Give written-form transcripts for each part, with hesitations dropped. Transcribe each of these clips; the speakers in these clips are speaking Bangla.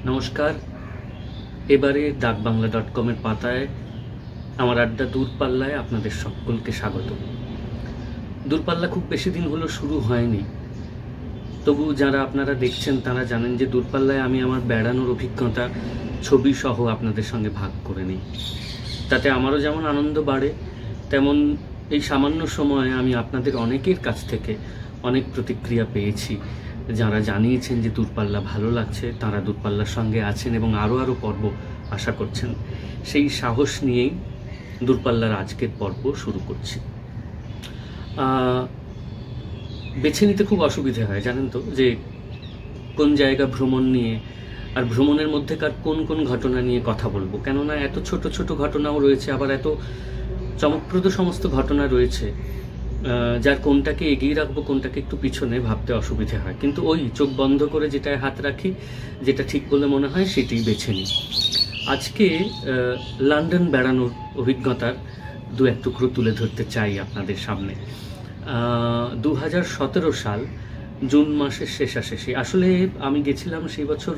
নমস্কার। এবারে ডাকবাংলা.com-এর পাতায় আমার আড্ডা দূরপাল্লায় আপনাদের সকলকে স্বাগত। দূরপাল্লা খুব বেশি দিন হলো শুরু হয়নি, তবু যারা আপনারা দেখছেন তারা জানেন যে দূরপাল্লায় আমি আমার বেড়ানোর অভিজ্ঞতা ছবি সহ আপনাদের সঙ্গে ভাগ করে নিই। তাতে আমারও যেমন আনন্দ বাড়ে, তেমন এই সামান্য সময়ে আমি আপনাদের অনেকের কাছ থেকে অনেক প্রতিক্রিয়া পেয়েছি, যারা জানিয়েছেন যে দূরপাল্লা ভালো লাগছে, তারা দূরপাল্লার সঙ্গে আছেন এবং আরও পর্ব আশা করছেন। সেই সাহস নিয়েই দূরপাল্লার আজকের পর্ব শুরু করছি। বেছে নিতে খুব অসুবিধে হয়, জানেন তো, যে কোন জায়গা ভ্রমণ নিয়ে আর ভ্রমণের মধ্যেকার কোন কোন ঘটনা নিয়ে কথা বলবো। কেননা এত ছোট ছোট ঘটনাও রয়েছে, আবার এত চমকপ্রদ সমস্ত ঘটনা রয়েছে, যার কোনটাকে এগিয়ে রাখবো কোনটাকে একটু পিছনে ভাবতে অসুবিধে হয়। কিন্তু ওই চোখ বন্ধ করে যেটায় হাত রাখি, যেটা ঠিক বলে মনে হয় সেটাই বেছে নিই। আজকে লন্ডন বেড়ানোর অভিজ্ঞতার দু এক টুকরো তুলে ধরতে চাই আপনাদের সামনে। 2017 সাল জুন মাসের শেষাশেষি, আসলে আমি গেছিলাম সেই বছর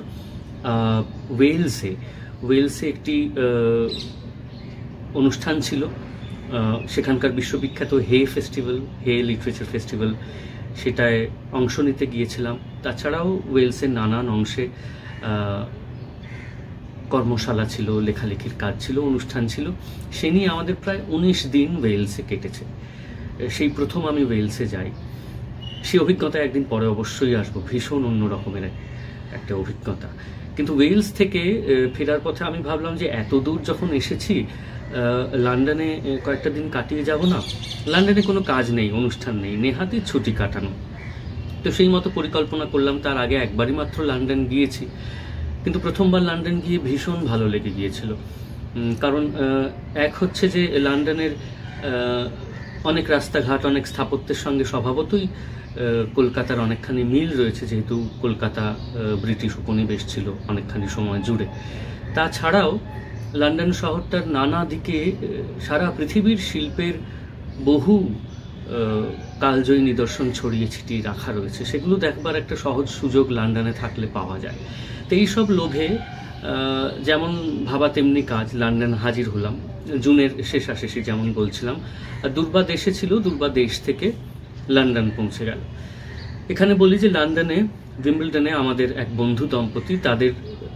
ওয়েলসে একটি অনুষ্ঠান ছিল। সেখানকার বিশ্ববিখ্যাত হে লিটারেচার ফেস্টিভ্যাল, সেটায় অংশ নিতে গিয়েছিলাম। তাছাড়াও ওয়েলসের নানান অংশে কর্মশালা ছিল, লেখালেখির কাজ ছিল, অনুষ্ঠান ছিল। সে নিয়ে আমাদের প্রায় 19 দিন ওয়েলসে কেটেছে। সেই প্রথম আমি ওয়েলসে যাই। সেই অভিজ্ঞতা একদিন পরে অবশ্যই আসবো, ভীষণ অন্য রকমের একটা অভিজ্ঞতা। কিন্তু ওয়েলস থেকে ফেরার পথে আমি ভাবলাম যে এত দূর যখন এসেছি, লন্ডনে কয়েকটা দিন কাটিয়ে যাব না। লন্ডনে কোনো কাজ নেই, অনুষ্ঠান নেই, নেহাতি ছুটি কাটানো। তো সেই মতো পরিকল্পনা করলাম। তার আগে একবারই মাত্র লন্ডন গিয়েছি, কিন্তু প্রথমবার লন্ডন গিয়ে ভীষণ ভালো লেগে গিয়েছিল। কারণ এক হচ্ছে যে লন্ডনের অনেক রাস্তাঘাট, অনেক স্থাপত্যের সঙ্গে স্বভাবতই কলকাতার অনেকখানি মিল রয়েছে, যেহেতু কলকাতা ব্রিটিশ উপনিবেশ ছিল অনেকখানি সময় জুড়ে। তাছাড়াও লন্ডন শহরটার নানা দিকে সারা পৃথিবীর শিল্পের বহু কালজয়ী নিদর্শন ছড়িয়ে ছিটিয়ে রাখা রয়েছে। সেগুলো দেখবার একটা সহজ সুযোগ লন্ডনে থাকলে পাওয়া যায়। তো এইসব লোভে যেমন ভাবা তেমনি কাজ, লন্ডন হাজির হলাম জুনের শেষাশেষি, যেমন বলছিলাম। আর দুর্বা এসেছিল, দুর্বা দেশ থেকে লন্ডন পৌঁছে গেল। এখানে বলি যে লন্ডনে উইম্বলডনে আমাদের এক বন্ধু দম্পতি,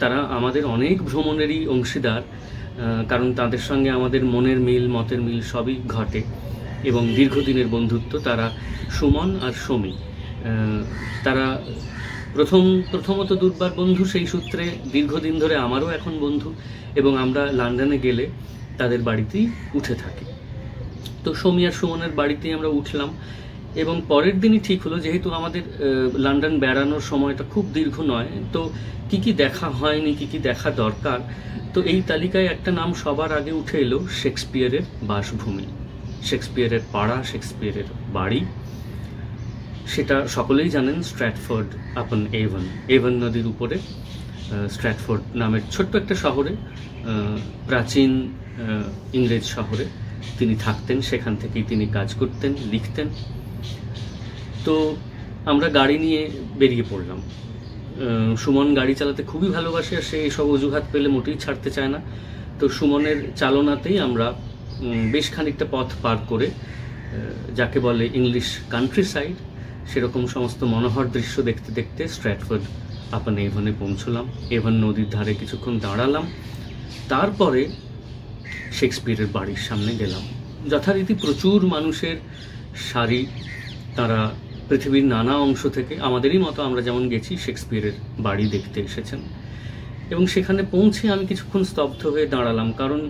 তারা আমাদের অনেক ভ্রমণেরই অংশীদার, কারণ তাদের সঙ্গে আমাদের মনের মিল, মতের মিল সবই ঘটে এবং দীর্ঘদিনের বন্ধুত্ব। তারা সুমন আর সমী। তারা প্রথমত দুর্বার বন্ধু, সেই সূত্রে দীর্ঘদিন ধরে আমারও এখন বন্ধু, এবং আমরা লন্ডনে গেলে তাদের বাড়িতেই উঠে থাকি। তো সমী আর সুমনের বাড়িতেই আমরা উঠলাম এবং পরের দিনই ঠিক হলো, যেহেতু আমাদের লন্ডন বেড়ানোর সময়টা খুব দীর্ঘ নয়, তো কি কি দেখা হয়নি, কি কি দেখা দরকার, তো এই তালিকায় একটা নাম সবার আগে উঠে এলো, শেক্সপিয়ারের বাসভূমি, শেক্সপিয়ারের পাড়া, শেক্সপিয়ারের বাড়ি। সেটা সকলেই জানেন, স্ট্র্যাটফোর্ড আপন এভন, এভন নদীর উপরে স্ট্র্যাটফোর্ড নামের ছোট্ট একটা শহরে, প্রাচীন ইংরেজ শহরে তিনি থাকতেন। সেখান থেকেই তিনি কাজ করতেন, লিখতেন। তো আমরা গাড়ি নিয়ে বেরিয়ে পড়লাম। সুমন গাড়ি চালাতে খুবই ভালোবাসে, আর সে এসব অজুহাত পেলে মোটেই ছাড়তে চায় না। তো সুমনের চালনাতেই আমরা বেশ খানিকটা পথ পার করে, যাকে বলে ইংলিশ কান্ট্রি সাইড, সেরকম সমস্ত মনোহর দৃশ্য দেখতে দেখতে স্ট্র্যাটফোর্ড আপন এভনে পৌঁছলাম। এভন নদীর ধারে কিছুক্ষণ দাঁড়ালাম, তারপরে শেক্সপিয়ারের বাড়ির সামনে গেলাম। যথারীতি প্রচুর মানুষের সারি, তারা পৃথিবীর নানা অংশ থেকে, আমাদেরই মতো আমরা যেমন গেছি, শেক্সপিয়ারের বাড়ি দেখতে এসেছেন। এবং সেখানে পৌঁছে আমি কিছুক্ষণ স্তব্ধ হয়ে দাঁড়ালাম, কারণ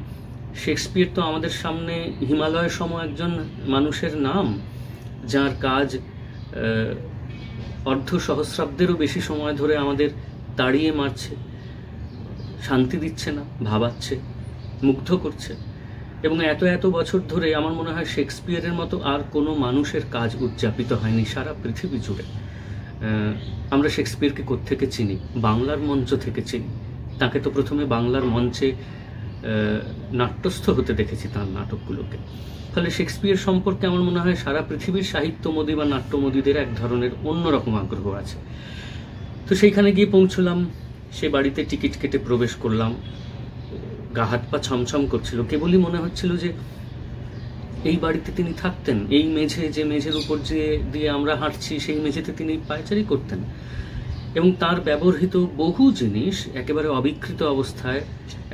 শেক্সপিয়ার তো আমাদের সামনে হিমালয় সম একজন মানুষের নাম, যার কাজ অর্ধ সহস্রাব্দেরও বেশি সময় ধরে আমাদের তাড়িয়ে মারছে, শান্তি দিচ্ছে না, ভাবাচ্ছে, মুগ্ধ করছে। এবং এত বছর ধরে আমার মনে হয় শেক্সপিয়ারের মতো আর কোনো মানুষের কাজ উদযাপিত হয়নি সারা পৃথিবী জুড়ে। আমরা শেক্সপিয়ারকে কোত্থেকে চিনি? বাংলার মঞ্চ থেকে চিনি। তাকে তো প্রথমে বাংলার মঞ্চে নাট্যস্থ হতে দেখেছি তার নাটকগুলোকে। ফলে শেক্সপিয়ার সম্পর্কে আমার মনে হয় সারা পৃথিবীর সাহিত্যমোদী বা নাট্যমোদীদের এক ধরনের অন্যরকম আগ্রহ আছে। তো সেইখানে গিয়ে পৌঁছলাম। সে বাড়িতে টিকিট কেটে প্রবেশ করলাম, গা হাত পা ছমছম করছিল। কেবলই মনে হচ্ছিল যে এই বাড়িতে তিনি থাকতেন, এই মেঝে, যে মেঝের উপর দিয়ে আমরা হাঁটছি সেই মেঝেতে তিনি পায়চারি করতেন, এবং তার ব্যবহৃত বহু জিনিস একেবারে অবিকৃত অবস্থায়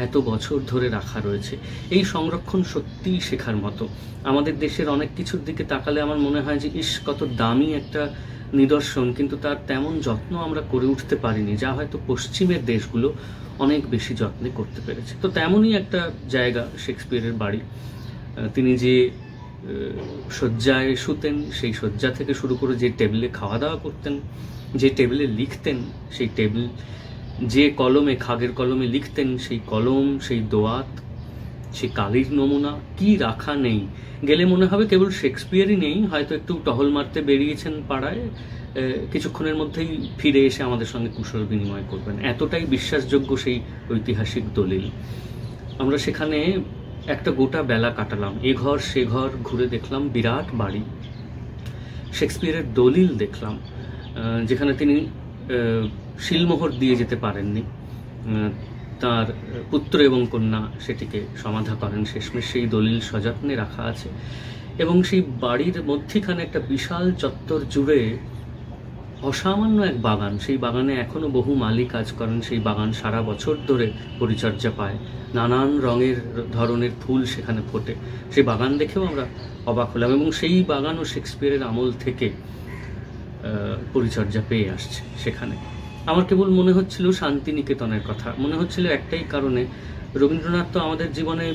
এত বছর ধরে রাখা রয়েছে। এই সংরক্ষণ সত্যিই শেখার মতো। আমাদের দেশের অনেক কিছুর দিকে তাকালে আমার মনে হয় যে ইস, কত দামি একটা নিদর্শন, কিন্তু তার তেমন যত্ন আমরা করে উঠতে পারিনি, যা হয়তো পশ্চিমের দেশগুলো অনেক বেশি যত্নে করতে পেরেছে। তো তেমনই একটা জায়গা শেক্সপিয়ারের বাড়ি। তিনি যে শয্যায় শুতেন, সেই শয্যা থেকে শুরু করে যে টেবিলে খাওয়া দাওয়া করতেন, যে টেবিলে লিখতেন, সেই টেবিল, যে কলমে, খাগের কলমে লিখতেন, সেই কলম, সেই দোয়াত, সেই কালির নমুনা, কি রাখা নেই। গেলে মনে হবে কেবল শেক্সপিয়ারই নেই, হয়তো একটু টহল মারতে বেরিয়েছেন পাড়ায়, কিছুক্ষণের মধ্যেই ফিরে এসে আমাদের সঙ্গে কুশল বিনিময় করবেন। এতটাই বিশ্বাসযোগ্য সেই ঐতিহাসিক দলিল। আমরা সেখানে একটা গোটা বেলা কাটালাম, এ ঘর সে ঘর ঘুরে দেখলাম, বিরাট বাড়ি। শেক্সপিয়ারের দলিল দেখলাম, যেখানে তিনি শিলমোহর দিয়ে যেতে পারেননি, তার পুত্র এবং কন্যা সেটিকে সমাধা করেন শেষমেশ। সেই দলিল সযত্নে রাখা আছে, এবং সেই বাড়ির মধ্যেখানে একটা বিশাল চত্বর জুড়ে অসামান্য এক বাগান। সেই বাগানে এখনো বহু মালি কাজ করেন। সেই বাগান সারা বছর ধরে পরিচর্যা পায়, নানান রঙের ধরনের ফুল সেখানে ফোটে। সেই বাগান দেখেও আমরা অবাক হলাম, এবং সেই বাগানও শেক্সপিয়ারের আমল থেকে পরিচর্যা পেয়ে আসছে সেখানে। আমার কেবল মনে হচ্ছিল শান্তিনিকেতনের কথা, মনে হচ্ছিল একটাই কারণে, রবীন্দ্রনাথ তো আমাদের জীবনে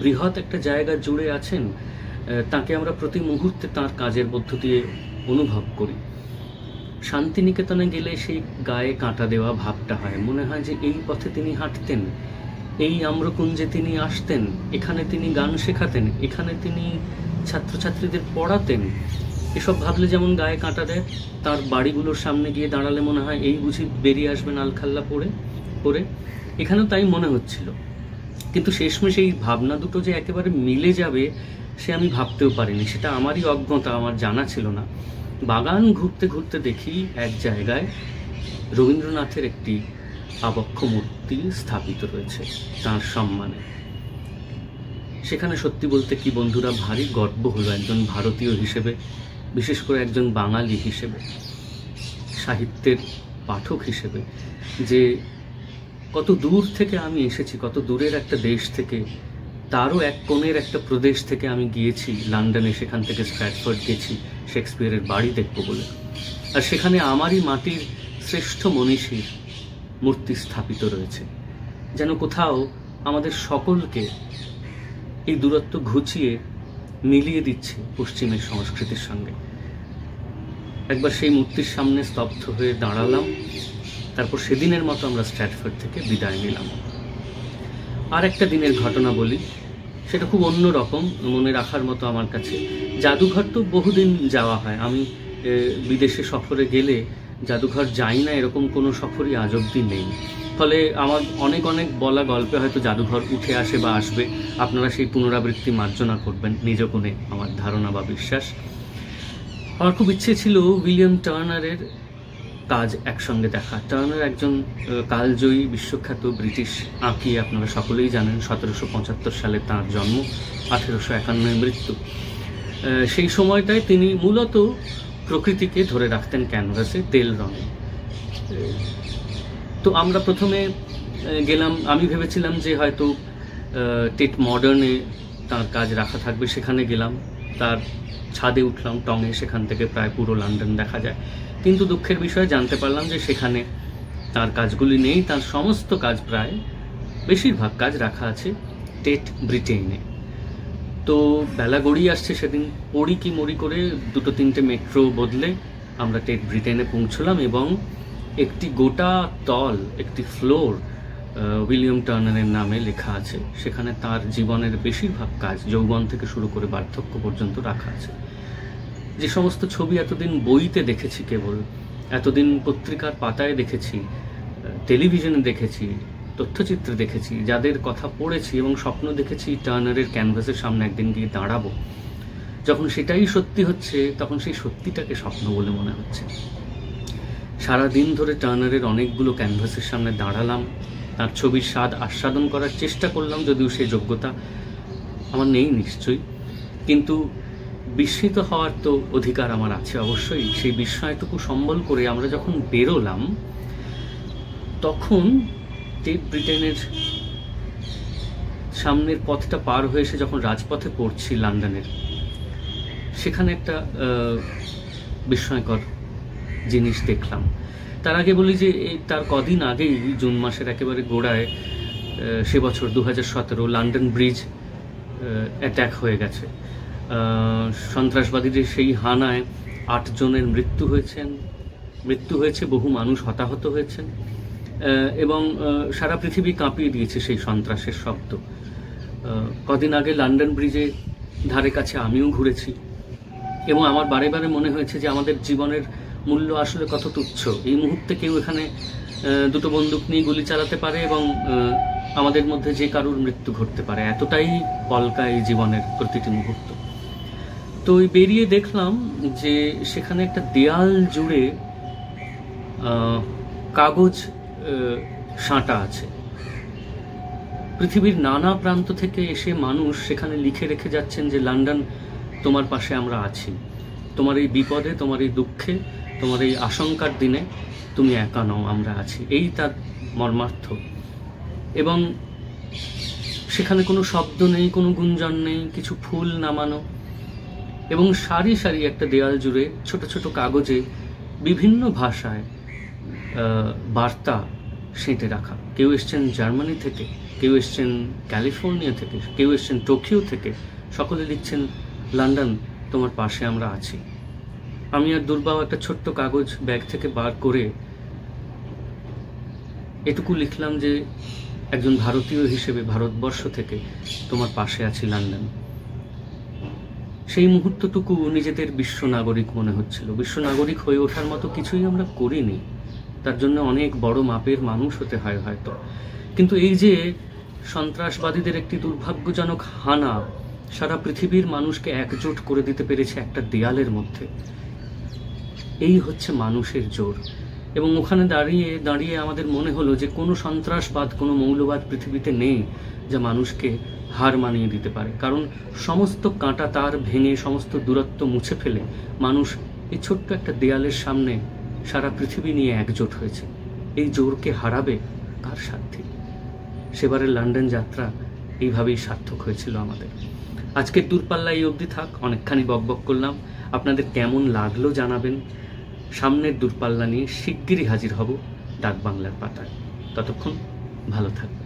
বৃহৎ একটা জায়গা জুড়ে আছেন, তাকে আমরা প্রতি মুহূর্তে তার কাজের মধ্য দিয়ে অনুভব করি। শান্তিনিকেতনে গেলে সেই গায়ে কাঁটা দেওয়া ভাবটা হয়, মনে হয় যে এই পথে তিনি হাঁটতেন, এই আম্রকুঞ্জে তিনি আসতেন, এখানে তিনি গান শেখাতেন, এখানে তিনি ছাত্রছাত্রীদের পড়াতেন। এসব ভাবলে যেমন গায়ে কাঁটা দেয়, তার বাড়িগুলোর সামনে গিয়ে দাঁড়ালে মনে হয় এই বুঝি বেরিয়ে আসবেন আলখাল্লা পরে। এখানেও তাই মনে হচ্ছিল, কিন্তু শেষমেশ এই ভাবনা দুটো যে একেবারে মিলে যাবে সে আমি ভাবতেও পারিনি। সেটা আমারই অজ্ঞতা, আমার জানা ছিল না। বাগান ঘুরতে ঘুরতে দেখি এক জায়গায় রবীন্দ্রনাথের একটি আবক্ষ মূর্তি স্থাপিত রয়েছে তাঁর সম্মানে। সেখানে সত্যি বলতে কি বন্ধুরা, ভারী গর্ব হলো একজন ভারতীয় হিসেবে, বিশেষ করে একজন বাঙালি হিসেবে, সাহিত্যের পাঠক হিসেবে, যে কত দূর থেকে আমি এসেছি, কত দূরের একটা দেশ থেকে, তারও এক কোণের একটা প্রদেশ থেকে আমি গিয়েছি লন্ডনে, সেখান থেকে স্ট্র্যাটফোর্ড গেছি শেক্সপিয়ারের বাড়ি দেখব বলে। আর সেখানে আমারই মাটির শ্রেষ্ঠ মনীষীর মূর্তি স্থাপিত রয়েছে, যেন কোথাও আমাদের সকলকে এই দূরত্ব ঘুচিয়ে মিলিয়ে দিচ্ছে পশ্চিমের সংস্কৃতির সঙ্গে। একবার সেই মূর্তির সামনে স্তব্ধ হয়ে দাঁড়ালাম, তারপর সেদিনের মতো আমরা স্ট্র্যাটফোর্ড থেকে বিদায় নিলাম। আর একটা দিনের ঘটনা বলি, সেটা খুব অন্য রকম, মনে রাখার মতো আমার কাছে। জাদুঘর তো বহুদিন যাওয়া হয়, আমি বিদেশে সফরে গেলে জাদুঘর যাই না এরকম কোনো সফরই আজ অবধি নেই। ফলে আমার অনেক বলা গল্পে হয়তো জাদুঘর উঠে আসে বা আসবে, আপনারা সেই পুনরাবৃত্তি মার্জনা করবেন নিজ কোণে, আমার ধারণা বা বিশ্বাস। আমার খুব ইচ্ছে ছিল উইলিয়াম টার্নারের কাজ একসঙ্গে দেখা। টার্নার একজন কালজয়ী বিশ্বখ্যাত ব্রিটিশ আঁকি, আপনারা সকলেই জানেন। 1775 সালে তাঁর জন্ম, 1851 মৃত্যু। সেই সময়টায় তিনি মূলত প্রকৃতিকে ধরে রাখতেন ক্যানভাসে তেল রঙে। তো আমরা প্রথমে গেলাম, আমি ভেবেছিলাম যে হয়তো টেট মডার্নে তার কাজ রাখা থাকবে, সেখানে গেলাম, তার ছাদে উঠলাম টঙে, সেখান থেকে প্রায় পুরো লন্ডন দেখা যায়। কিন্তু দুঃখের বিষয়ে জানতে পারলাম যে সেখানে তার কাজগুলি নেই, তার সমস্ত কাজ, প্রায় বেশিরভাগ কাজ রাখা আছে টেট ব্রিটেনে। তো বেলা গড়িয়ে আসছে, সেদিন পড়ি কি মরি করে 2-3টে মেট্রো বদলে আমরা টেট ব্রিটেনে পৌঁছলাম, এবং একটি গোটা তল, একটি ফ্লোর উইলিয়াম টার্নারের নামে লেখা আছে। সেখানে তার জীবনের বেশিরভাগ কাজ, যৌবন থেকে শুরু করে বার্ধক্য পর্যন্ত রাখা আছে। যে সমস্ত ছবি এতদিন বইতে দেখেছি, কেবল এতদিন পত্রিকার পাতায় দেখেছি, টেলিভিশনে দেখেছি, তথ্যচিত্রে দেখেছি, যাদের কথা পড়েছি এবং স্বপ্ন দেখেছি টার্নারের ক্যানভাসের সামনে একদিন গিয়ে দাঁড়াবো, যখন সেটাই সত্যি হচ্ছে তখন সেই সত্যিটাকে স্বপ্ন বলে মনে হচ্ছে। সারাদিন ধরে টার্নারের অনেকগুলো ক্যানভাসের সামনে দাঁড়ালাম, তার ছবির স্বাদ আস্বাদন করার চেষ্টা করলাম, যদিও সেই যোগ্যতা আমার নেই নিশ্চয়ই, কিন্তু বিস্মিত হওয়ার তো অধিকার আমার আছে অবশ্যই। সেই বিস্ময়টুকু সম্বল করে আমরা যখন বেরোলাম, তখন টেট ব্রিটেনের সামনের পথটা পার হয়ে এসে যখন রাজপথে পড়ছি লন্ডনের, সেখানে একটা বিস্ময়কর জিনিস দেখলাম। তার আগে বলি যে তার কদিন আগেই জুন মাসের একেবারে গোড়ায় সে বছর 2017 লন্ডন ব্রিজ অ্যাট্যাক হয়ে গেছে। সন্ত্রাসবাদীদের সেই হানায় 8 জনের মৃত্যু হয়েছে, বহু মানুষ হতাহত হয়েছেন, এবং সারা পৃথিবী কাঁপিয়ে দিয়েছে সেই সন্ত্রাসের শব্দ। কদিন আগে লন্ডন ব্রিজে ধারে কাছে আমিও ঘুরেছি, এবং আমার বারে বারে মনে হয়েছে যে আমাদের জীবনের মূল্য আসলে কত তুচ্ছ। এই মুহূর্তে কেউ এখানে দুটো বন্দুক নিয়ে গুলি চালাতে পারে এবং আমাদের মধ্যে যে কারুর মৃত্যু ঘটতে পারে, এতটাই পলকা এই জীবনের প্রতিটি মুহূর্ত। তো বেরিয়ে দেখলাম যে সেখানে একটা দেয়াল জুড়ে কাগজ সাঁটা আছে। পৃথিবীর নানা প্রান্ত থেকে এসে মানুষ সেখানে লিখে রেখে যাচ্ছেন যে লন্ডন, তোমার পাশে আমরা আছি, তোমার এই বিপদে, তোমার এই দুঃখে, তোমার এই আশঙ্কার দিনে তুমি একা নও, আমরা আছি, এই তার মর্মার্থ। এবং সেখানে কোনো শব্দ নেই, কোনো গুঞ্জন নেই, কিছু ফুল নামানো, এবং সারি সারি একটা দেয়াল জুড়ে ছোট ছোট কাগজে বিভিন্ন ভাষায় বার্তা সেঁটে রাখা। কেউ এসছেন জার্মানি থেকে, কেউ এসছেন ক্যালিফোর্নিয়া থেকে, কেউ এসছেন টোকিও থেকে, সকলে লিখছেন লন্ডন, তোমার পাশে আমরা আছি। আমি আর দুর্বাও একটা ছোট্ট কাগজ ব্যাগ থেকে বার করে এটুকু লিখলাম যে একজন ভারতীয় হিসেবে ভারতবর্ষ থেকে তোমার পাশে আছি লন্ডন। সেই মুহূর্তটুকু নিজেদের বিশ্ব নাগরিক মনে হচ্ছিল। বিশ্ব নাগরিক হয়ে ওঠার মতো কিছুই আমরা করিনি, তার জন্য অনেক বড় মাপের মানুষ হতে হয় হয়তো, কিন্তু এই যে সন্ত্রাসবাদীদের একটি দুর্ভাগ্যজনক হানা সারা পৃথিবীর মানুষকে একজোট করে দিতে পেরেছে একটা দেয়ালের মধ্যে, এই হচ্ছে মানুষের জোর। এবং ওখানে দাঁড়িয়ে দাঁড়িয়ে আমাদের মনে হলো যে কোনো সন্ত্রাসবাদ, কোনো মৌলবাদ পৃথিবীতে নেই যা মানুষকে হার মানিয়ে দিতে পারে। কারণ সমস্ত কাঁটা তার ভেঙে, সমস্ত দূরত্ব মুছে ফেলে মানুষ এই ছোট্ট একটা দেয়ালের সামনে সারা পৃথিবী নিয়ে একজোট হয়েছে। এই জোরকে হারাবে কার সাধ্যে? সেবারের লন্ডন যাত্রা এইভাবেই সার্থক হয়েছিল আমাদের। আজকের দূরপাল্লা এই অবধি থাক, অনেকখানি বকবক করলাম। আপনাদের কেমন লাগলো জানাবেন। সামনের দূরপাল্লা নিয়ে শিগগিরই হাজির হব ডাক বাংলার পাতায়। ততক্ষণ ভালো থাকবেন।